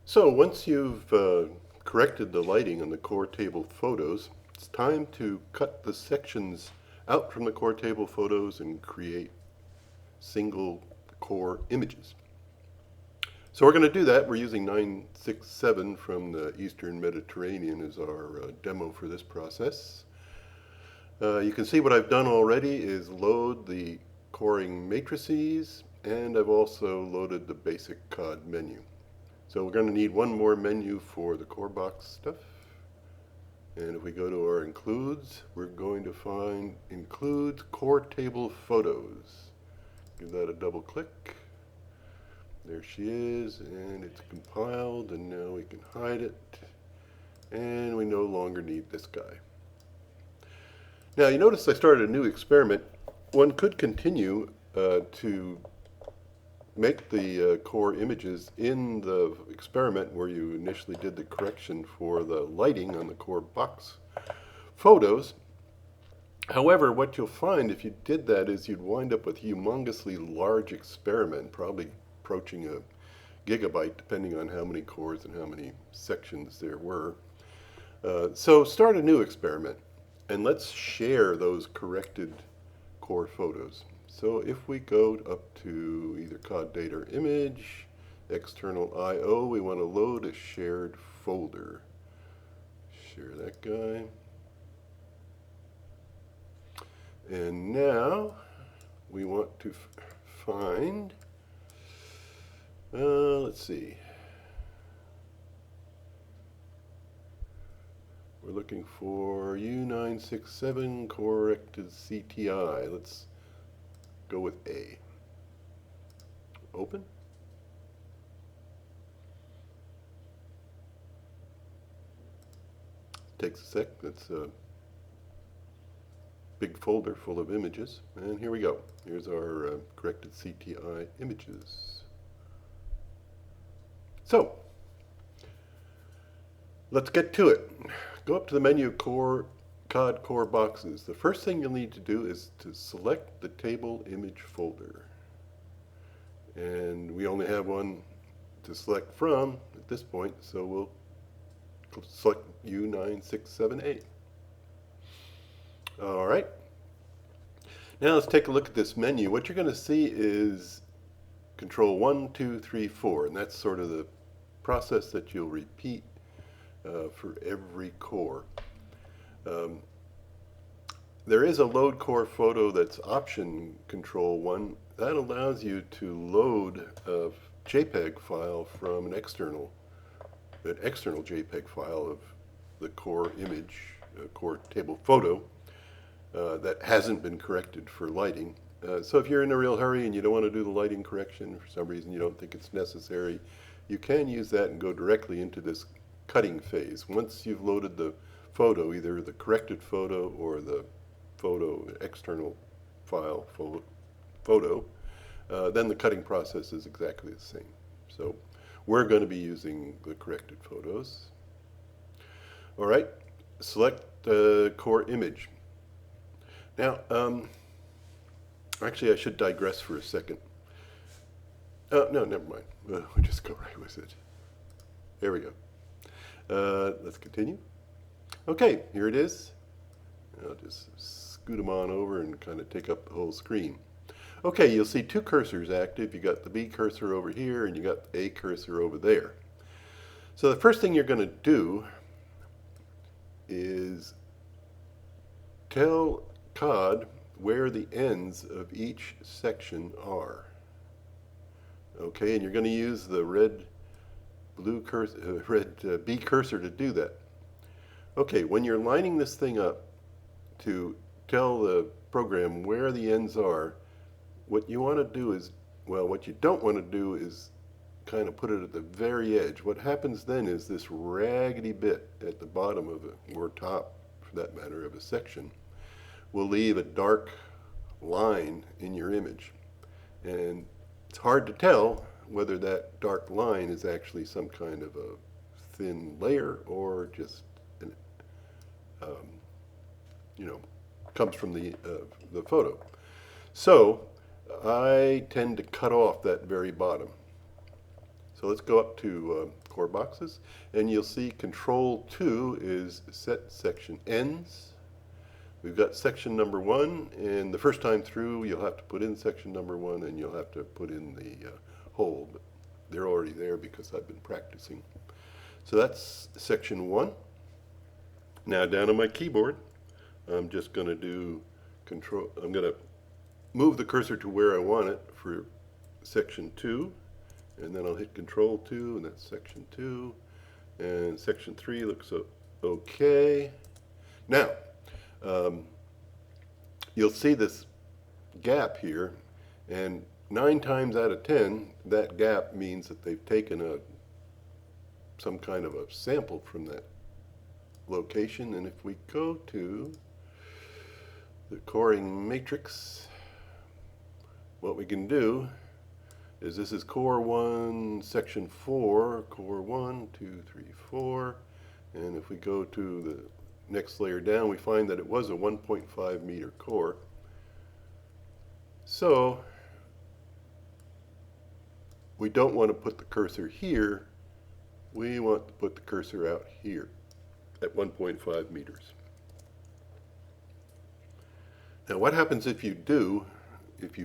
So once you've corrected the lighting on the core table photos, it's time to cut the sections out from the core table photos and create single core images. So we're going to do that. We're using 967 from the Eastern Mediterranean as our demo for this process. You can see what I've done already is load the coring matrices, and I've also loaded the basic COD menu. So we're going to need one more menu for the core box stuff. And if we go to our includes, we're going to find includes core table photos. Give that a double click. There she is, and it's compiled, and now we can hide it. And we no longer need this guy. Now you notice I started a new experiment. One could continue to make the core images in the experiment where you initially did the correction for the lighting on the core box photos. However, what you'll find if you did that is you'd wind up with a humongously large experiment, probably approaching a gigabyte, depending on how many cores and how many sections there were. So start a new experiment, and let's share those corrected core photos. So if we go up to either COD data or image, external I/O, we want to load a shared folder. Share that guy. And now we want to find, let's see. We're looking for U967 corrected CTI. Let's go with A. Open. Takes a sec. That's a big folder full of images. And here we go. Here's our corrected CTI images. So, let's get to it. Go up to the menu COD core boxes. The first thing you'll need to do is to select the table image folder. And we only have one to select from at this point, so we'll select U967A. All right. Now let's take a look at this menu. What you're going to see is control 1, 2, 3, 4, and that's sort of the process that you'll repeat for every core. There is a load core photo that's option control 1. That allows you to load a JPEG file from an external JPEG file of the core image, core table photo that hasn't been corrected for lighting. So if you're in a real hurry and you don't want to do the lighting correction, for some reason you don't think it's necessary, you can use that and go directly into this cutting phase. Once you've loaded the photo, either the corrected photo or the photo external file photo, then the cutting process is exactly the same. So we're going to be using the corrected photos. All right, select the core image. Now, actually I should digress for a second. No, never mind. We'll just go right with it. There we go. Let's continue. Okay, here it is. I'll just scoot them on over and kind of take up the whole screen. Okay, you'll see two cursors active. You got the B cursor over here and you got the A cursor over there. So the first thing you're going to do is tell COD where the ends of each section are. Okay, and you're going to use the red B cursor to do that. Okay, when you're lining this thing up to tell the program where the ends are, what you want to do is, well, what you don't want to do is kind of put it at the very edge. What happens then is this raggedy bit at the bottom of it, or top, for that matter, of a section, will leave a dark line in your image. And it's hard to tell whether that dark line is actually some kind of a thin layer or just an, comes from the photo. So I tend to cut off that very bottom. So So let's go up to core boxes, and you'll see Control 2 is set section ends. We've got section number 1, and the first time through you'll have to put in section number 1 and you'll have to put in the hole, but they're already there because I've been practicing. So that's section 1. Now down on my keyboard, I'm just going to do I'm going to move the cursor to where I want it for section 2, and then I'll hit Control 2, and that's section 2, and section 3 looks okay. Now, you'll see this gap here, and 9 times out of 10, that gap means that they've taken some kind of a sample from that location. And if we go to the coring matrix, what we can do is, this is core 1, section 4, core 1, 2, 3, 4, and if we go to the next layer down, we find that it was a 1.5 meter core. So we don't want to put the cursor here, we want to put the cursor out here at 1.5 meters. Now what happens if you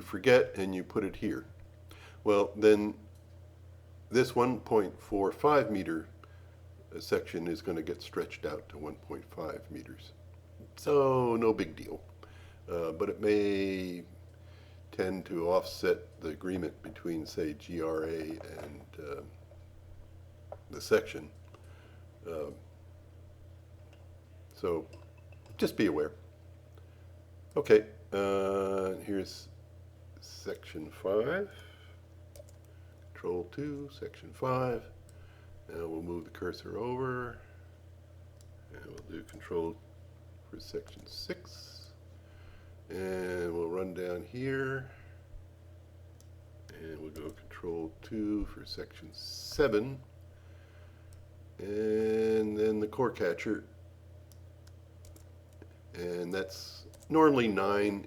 forget and you put it here? Well, then this 1.45 meter section is going to get stretched out to 1.5 meters. So no big deal. But it may tend to offset the agreement between, say, GRA and the section. So just be aware. Okay, here's section 5. Control 2, section 5. Now we'll move the cursor over, and we'll do Control for section 6. And we'll run down here, and we'll go Control 2 for section 7. And then the core catcher, and that's normally 9.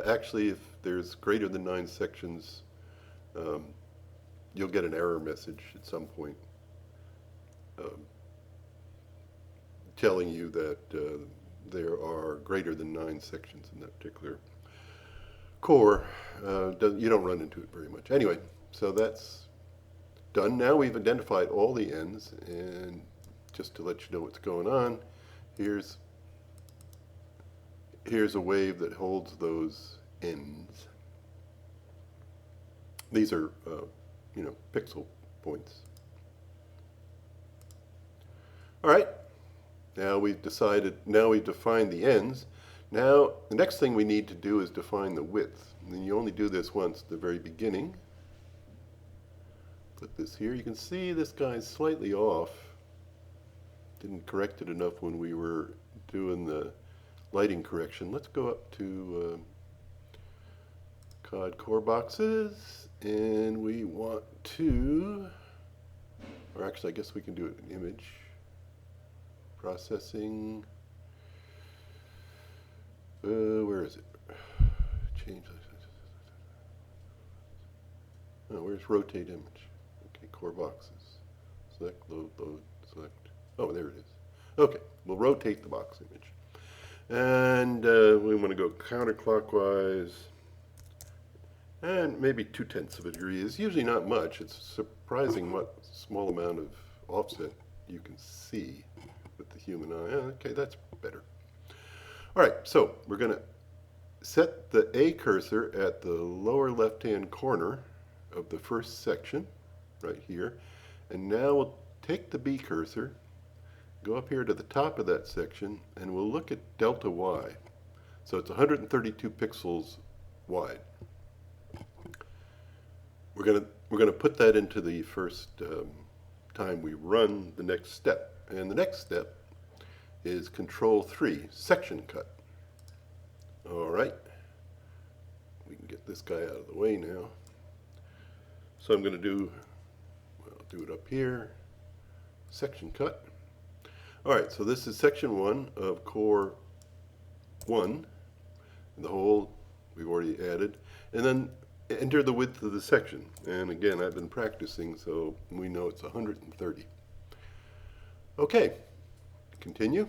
Actually, if there's greater than 9 sections, you'll get an error message at some point telling you that there are greater than 9 sections in that particular core. You don't run into it very much. Anyway, so that's done. Now we've identified all the ends, and just to let you know what's going on, here's a wave that holds those ends. These are pixel points. All right, now we've defined the ends. Now the next thing we need to do is define the width. And you only do this once at the very beginning. Put this here. You can see this guy's slightly off. Didn't correct it enough when we were doing the lighting correction. Let's go up to COD core boxes, and we want to, or actually I guess we can do it in image processing. Where is it? Change. Oh, where's rotate image? Okay, core boxes. Select, load, select. Oh, there it is. Okay, we'll rotate the box image. And we want to go counterclockwise, and maybe 0.2 of a degree is usually not much. It's surprising what small amount of offset you can see with the human eye. Okay, that's better. All right, so we're going to set the A cursor at the lower left-hand corner of the first section, right here. And now we'll take the B cursor, go up here to the top of that section, and we'll look at delta Y. So it's 132 pixels wide. We're going to put that into the first time we run the next step. And the next step is Control 3, section cut. All right. We can get this guy out of the way now. So I'm going to I'll do it up here, section cut. All right, so this is section 1 of core 1, the whole we've already added. And then enter the width of the section. And again, I've been practicing, so we know it's 130. Okay, continue.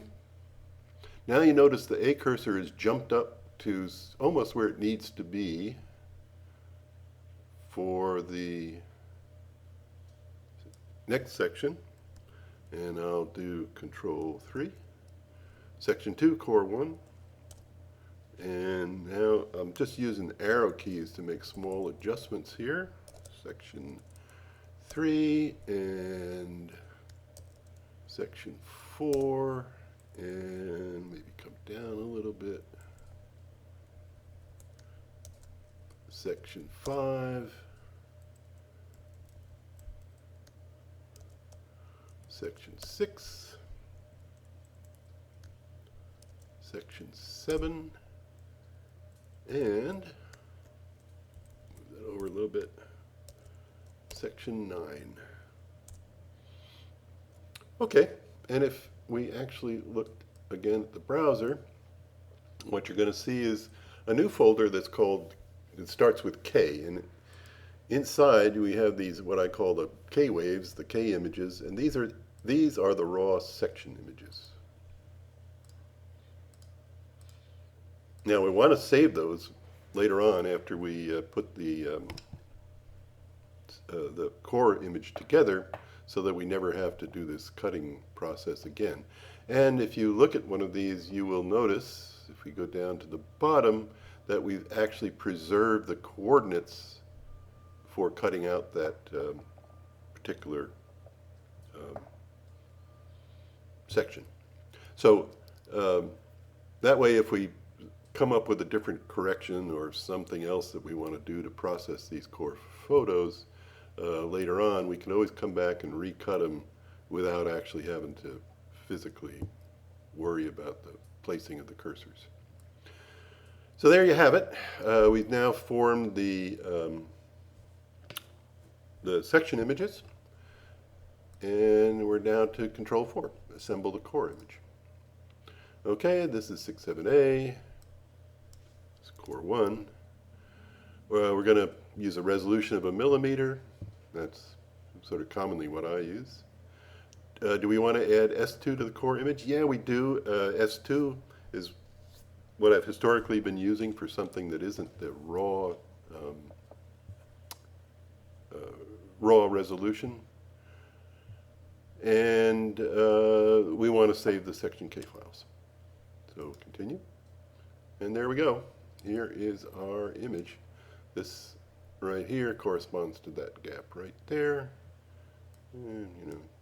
Now you notice the A cursor is jumped up to almost where it needs to be for the next section. And I'll do Control 3. Section 2, Core 1. And now I'm just using arrow keys to make small adjustments here. Section 3 and Section 4, and maybe come down a little bit. Section 5. Section 6. Section 7. And move that over a little bit. Section 9. Okay, and if we actually look again at the browser, what you're going to see is a new folder that's called, it starts with K, and inside we have these, what I call the K waves, the K images, and these are the raw section images. Now we want to save those later on after we put the core image together, so that we never have to do this cutting process again. And if you look at one of these, you will notice, if we go down to the bottom, that we've actually preserved the coordinates for cutting out that particular section. So that way, if we come up with a different correction or something else that we want to do to process these core photos, later on, we can always come back and recut them without actually having to physically worry about the placing of the cursors. So there you have it. We've now formed the section images, and we're down to Control 4, assemble the core image. Okay, this is 67A, it's Core 1. We're going to use a resolution of 1 millimeter. That's sort of commonly what I use. Do we want to add S2 to the core image? Yeah, we do. S2 is what I've historically been using for something that isn't the raw resolution. And we want to save the section K files. So continue. And there we go. Here is our image. This right here corresponds to that gap right there. And,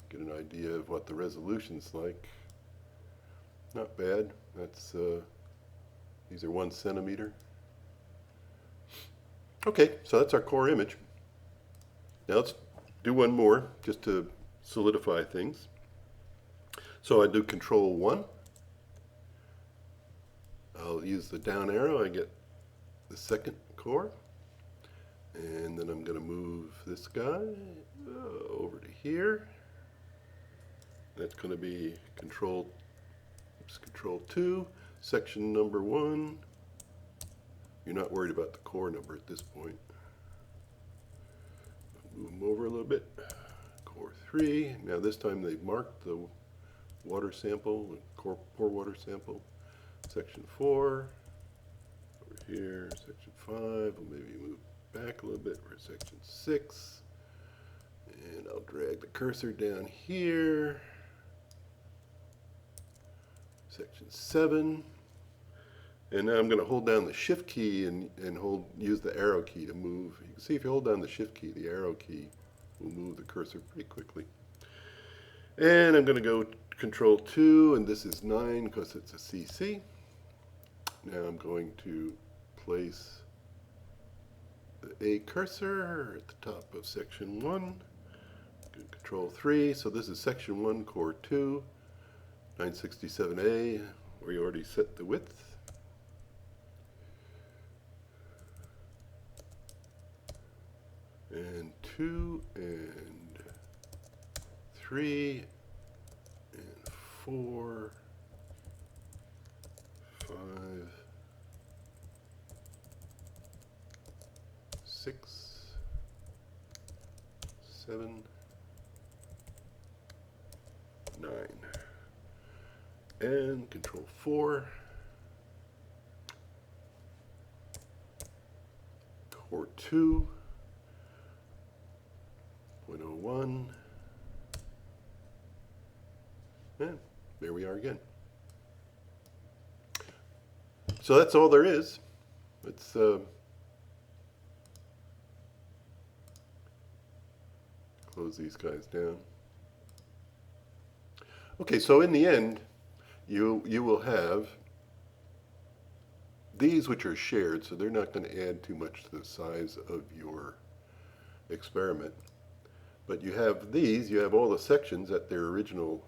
get an idea of what the resolution's like. Not bad. That's these are 1 centimeter. Okay, so that's our core image. Now let's do one more just to solidify things. So I do Control 1. I'll use the down arrow. I get the second core. And then I'm going to move this guy over to here. That's going to be Control 2, section number 1. You're not worried about the core number at this point. Move them over a little bit. Core 3. Now this time they've marked the water sample, the core pore water sample. Section 4. Over here, section 5. We'll maybe move back a little bit for section 6. And I'll drag the cursor down here. Section 7. And now I'm going to hold down the Shift key and use the arrow key to move. You can see if you hold down the Shift key, the arrow key will move the cursor pretty quickly. And I'm going to go Control 2, and this is 9 because it's a CC. Now I'm going to place the A cursor at the top of section 1. Control 3, so this is section 1, core 2, 967A. We already set the width. And 2 and 3 and 4, 5, 6, 7, 9. And Control 4. Core 2. 0.01. And there we are again. So that's all there is. Let's close these guys down. Okay, so in the end, you will have these which are shared, so they're not going to add too much to the size of your experiment. But you have these, you have all the sections at their original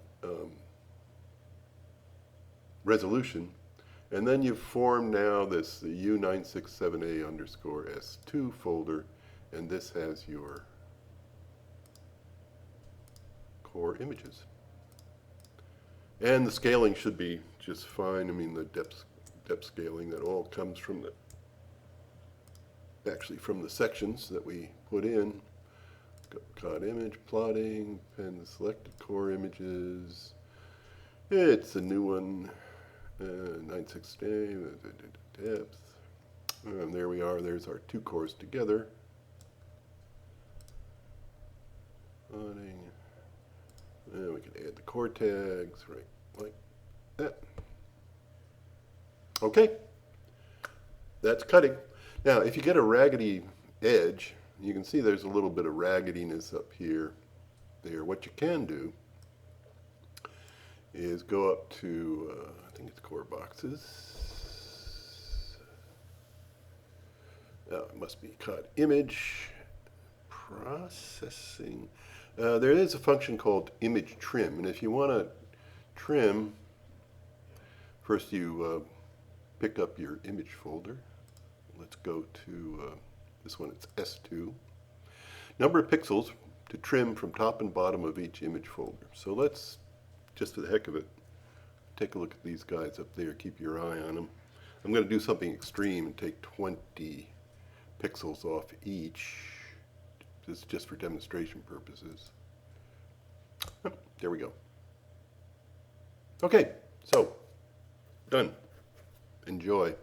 resolution, and then you've formed now this U967A_S2 folder, and this has your core images. And the scaling should be just fine. I mean, the depth scaling, that all comes from from the sections that we put in. Cut image plotting, pen the selected core images. It's a new one, 960 depth. And there we are. There's our two cores together. Plotting. And we can add the core tags right like that. Okay, that's cutting. Now, if you get a raggedy edge, you can see there's a little bit of raggediness up here, there. What you can do is go up to, I think it's core boxes. Oh, it must be cut image processing. There is a function called image trim, and if you want to trim, first you pick up your image folder. Let's go to this one, it's S2. Number of pixels to trim from top and bottom of each image folder. So let's, just for the heck of it, take a look at these guys up there. Keep your eye on them. I'm going to do something extreme and take 20 pixels off each. This is just for demonstration purposes. There we go. Okay, so done. Enjoy.